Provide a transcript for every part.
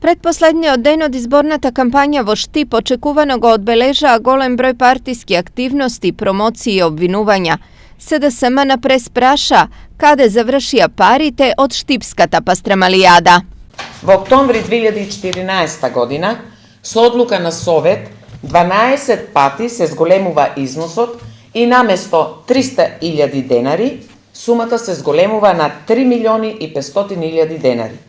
Предпоследниот ден од изборната кампања во Штип очекувано го одбележаа голем број партиски активности, промоции и обвинувања. СДСМ на прес праша каде завршија парите од Штипската пастрамалијада. Во октомври 2014 година, со одлука на Совет, 12 пати се зголемува износот и наместо 300.000 денари, сумата се зголемува на 3.500.000 денари.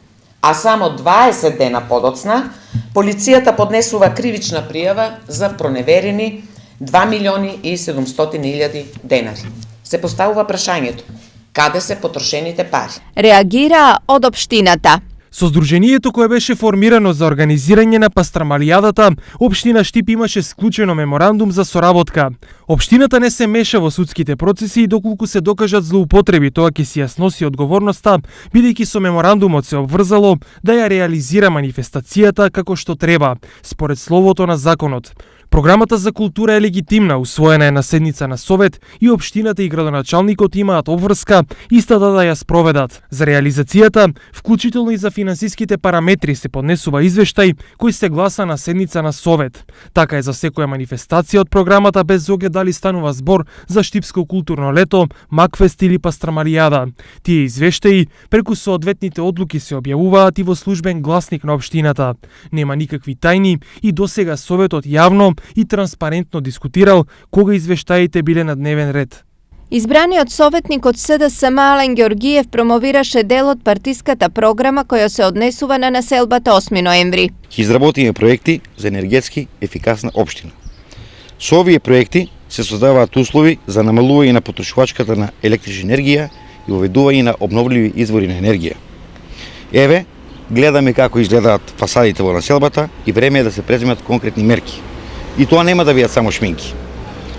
А само 20 дена подоцна, полицијата поднесува кривична пријава за проневерени 2.700.000 денари. Се поставува прашањето, каде се потрошените пари? Реагираа од општината. Со здруженијето кое беше формирано за организирање на пастрамалијадата, општина Штип имаше склучено меморандум за соработка. Општината не се меша во судските процеси и доколку се докажат злоупотреби, тоа ќе си ја сноси одговорноста, бидејќи со меморандумот се обврзало да ја реализира манифестацијата како што треба, според словото на законот. Програмата за култура е легитимна, усвоена е на седница на Совет и општината и градоначалникот имаат обврска истата да ја спроведат. За реализацијата, вклучително и за финансиските параметри, се поднесува извештај кој се гласа на седница на Совет. Така е за секоја манифестација од програмата без оглед дали станува збор за Штипско културно лето, Макфест или пастрамалијада. Тие извештаи преку соодветните одлуки се објавуваат и во службен гласник на општината. Нема никакви тајни и досега Советот јавно и транспарентно дискутирал кога извештаите биле на дневен ред. Избраниот советник од СДСМ Ален Ѓоргиев промовираше дел од партиската програма која се однесува на населбата 8 ноември. Ќе изработиме проекти за енергетски ефикасна општина. Со овие проекти се создаваат услови за намалување на потрошувачката на електрична енергија и воведување на обновливи извори на енергија. Еве, гледаме како изгледаат фасадите во населбата и време е да се преземат конкретни мерки. И тоа нема да бидат само шминки.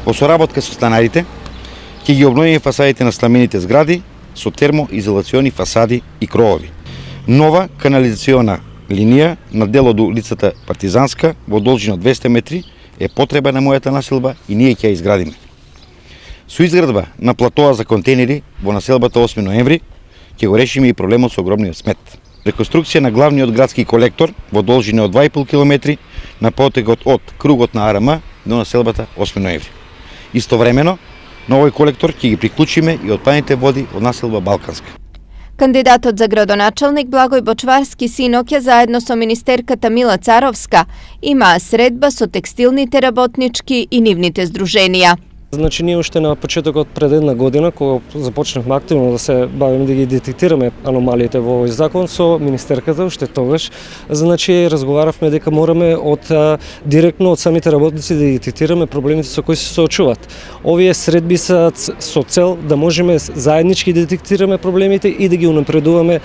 Во соработка со станарите, ќе ги обновиме фасадите на сламените згради со термоизолациони фасади и кровови. Нова канализациона линија на дел од улицата Партизанска во должина 200 метри е потреба на мојата населба и ние ќе ја изградиме. Со изградба на платоа за контейнери во населбата 8 ноември ќе го решиме и проблемот со огромниот смет. Реконструкција на главниот градски колектор во должина од 2,5 км на потегот од кругот на АРМ до населбата 8 ноември. Истовремено, на овој колектор ќе ги приклучиме и отпадните води од населба Балканска. Кандидатот за градоначалник Благој Бочварски синоќа заедно со министерката Мила Царовска имаа средба со текстилните работнички и нивните здруженија. Значи, ние уште на почетокот пред една година, кога започнавме активно да се бавиме да ги детектираме аномалиите во овој закон со министерката, уште тогаш, значи разговаравме дека мораме директно од самите работници да детектираме проблемите со кои се соочуваат. Овие средби се со цел да можеме заеднички да детектираме проблемите и да ги унапредуваме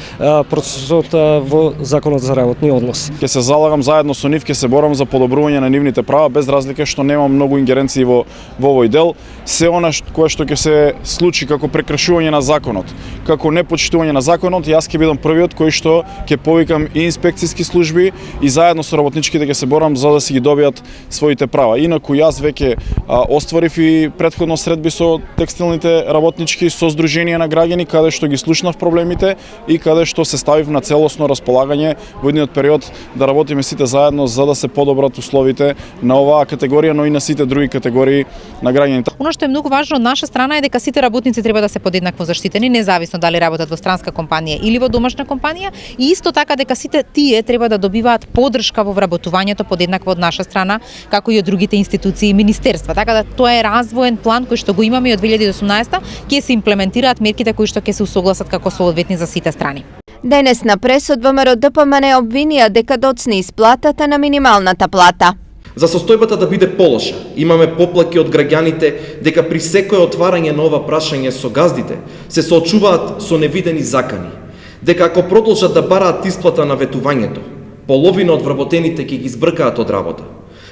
процесот во законот за работни односи. Ќе се залагам заедно со нив, ќе се борам за подобрување на нивните права, без разлика што немам многу ингеренции во овој дел. Се она кое што ќе се случи како прекршување на законот, како непочитување на законот, јас ќе бидам првиот кој што ќе повикам и инспекцијски служби и заедно со работничките ќе се борам за да си ги добијат своите права. Инаку јас веќе остварив и претходно средби со текстилните работнички, со здруженија на граѓани, каде што ги слушнав проблемите и каде што се ставив на целосно располагање во едниот период да работиме сите заедно за да се подобрат условите на оваа категорија, но и на сите други категории на граѓани. Оно што е многу важно од наша страна е дека сите работници треба да се подеднакво заштитени, независно дали работат во странска компанија или во домашна компанија, и исто така дека сите тие треба да добиваат поддршка во вработувањето подеднакво од наша страна, како и од другите институции и министерства. Така да тоа е развоен план кој што го имаме и од 2018 ќе се имплементираат мерките кои што ќе се усогласат како соодветни за сите страни. Денес на пресот ВМРО ДПМН обвинија дека доцни исплатата на минималната плата. За состојбата да биде полоша, имаме поплаки од граѓаните дека при секое отварање на ова прашање со газдите се соочуваат со невидени закани, дека ако продолжат да бараат исплата на ветувањето, половина од вработените ќе ги избркаат од работа.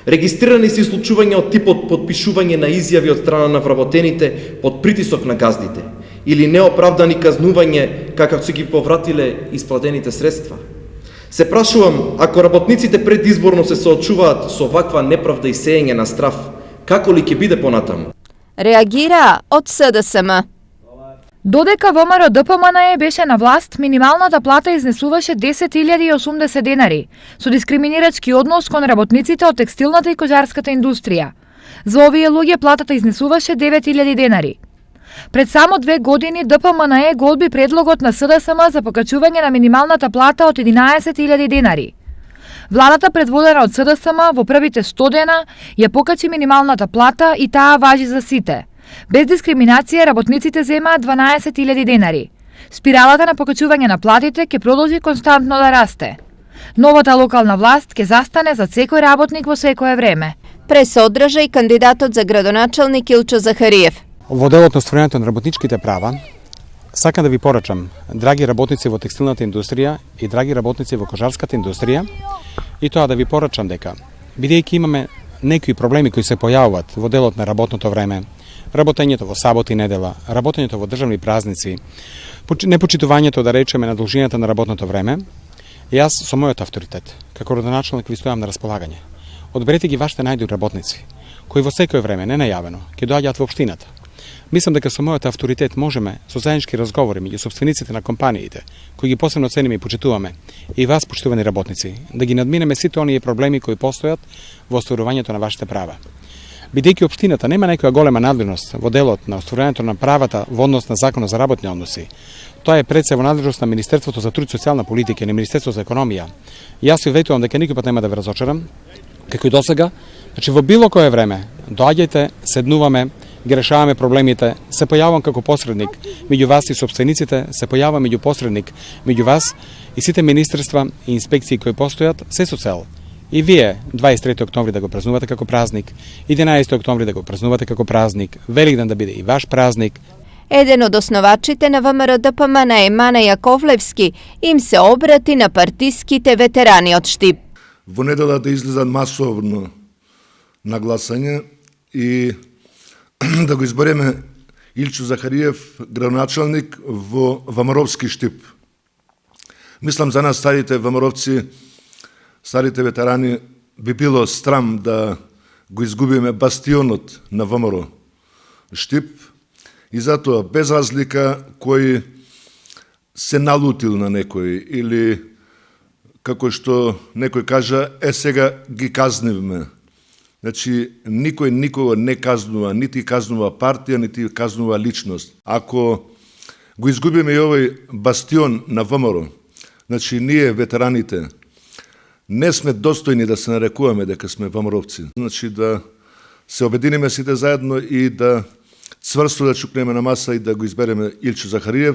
Регистрирани се случувања од типот подпишување на изјави од страна на вработените под притисок на газдите или неоправдани казнување како се ги повратиле исплатените средства. Се прашувам, ако работниците предизборно се соочуваат со ваква неправда и сеење на страв, како ли ќе биде понатаму? Реагира од СДСМ. Додека ВМРО ДПМНЕ беше на власт, минималната плата изнесуваше 10.080 денари, со дискриминирачки однос кон работниците од текстилната и кожарската индустрија. За овие луѓе платата изнесуваше 9.000 денари. Пред само 2 години ДПМНЕ го одби предлогот на СДСМ за покачување на минималната плата од 11.000 денари. Владата предводена од СДСМ во првите 100 дена ја покачи минималната плата и таа важи за сите. Без дискриминација работниците земаат 12.000 денари. Спиралата на покачување на платите ќе продолжи константно да расте. Новата локална власт ќе застане за секој работник во секое време. Прес одржа и кандидатот за градоначалник Илчо Захариев. Во делот на остварувањето на работничките права, сакам да ви порачам, драги работници во текстилната индустрија и драги работници во кожарската индустрија, и тоа да ви порачам дека, бидејќи имаме некои проблеми кои се појавуваат во делот на работното време, работењето во сабота и недела, работењето во државни празници, непочитувањето, да речеме, на должината на работното време, јас со мојот авторитет, како родоначалник, ви стојам на располагање. Одберете ги вашите најдобри работници, кои во секој време, ненајавено, ќе доаѓаат во општината. Мислам дека со мојот авторитет можеме со заеднички разговори меѓу сопствениците на компаниите, кои ги посебно цениме и почитуваме, и вас, почитувани работници, да ги надминеме сите оние проблеми кои постојат во остварувањето на вашите права. Бидејќи општината нема некоја голема надлежност во делот на остварувањето на правата во однос на Законот за работни односи, тоа е пред се во надлежност на Министерството за труд и социјална политика и на Министерството за економија. Јас ви ветувам дека никој пат нема да ве разочарам, како и досега, значи во било кое време, доаѓајте, седнуваме, ги решаваме проблемите, се појавам како посредник меѓу вас и сопствениците, се појавам меѓу посредник меѓу вас и сите министерства и инспекции кои постојат, се со цел и вие 23 октомври да го празнувате како празник, 11 октомври да го празнувате како празник, Великден да биде и ваш празник. Еден од основачите на ВМРО ДПМНЕ, Мане Јаковлевски, им се обрати на партиските ветерани од Штип. Во недела да излезат масовно на гласање и да го избереме Илчо Захариев градоначалник во ВМРО-вски Штип. Мислам за нас старите ВМРО-вци, старите ветерани, би било срам да го изгубиме бастионот на ВМРО Штип и затоа без разлика кој се налутил на некој или како што некој кажа, сега ги казнивме. Значи, никој никого не казнува, нити казнува партија, нити казнува личност. Ако го изгубиме и овој бастион на ВМРО, значи ние, ветераните, не сме достојни да се нарекуваме дека сме ВМРО-вци. Значи да се обединиме сите заедно и да цврсто да чукнеме на маса и да го избереме Илчо Захариев.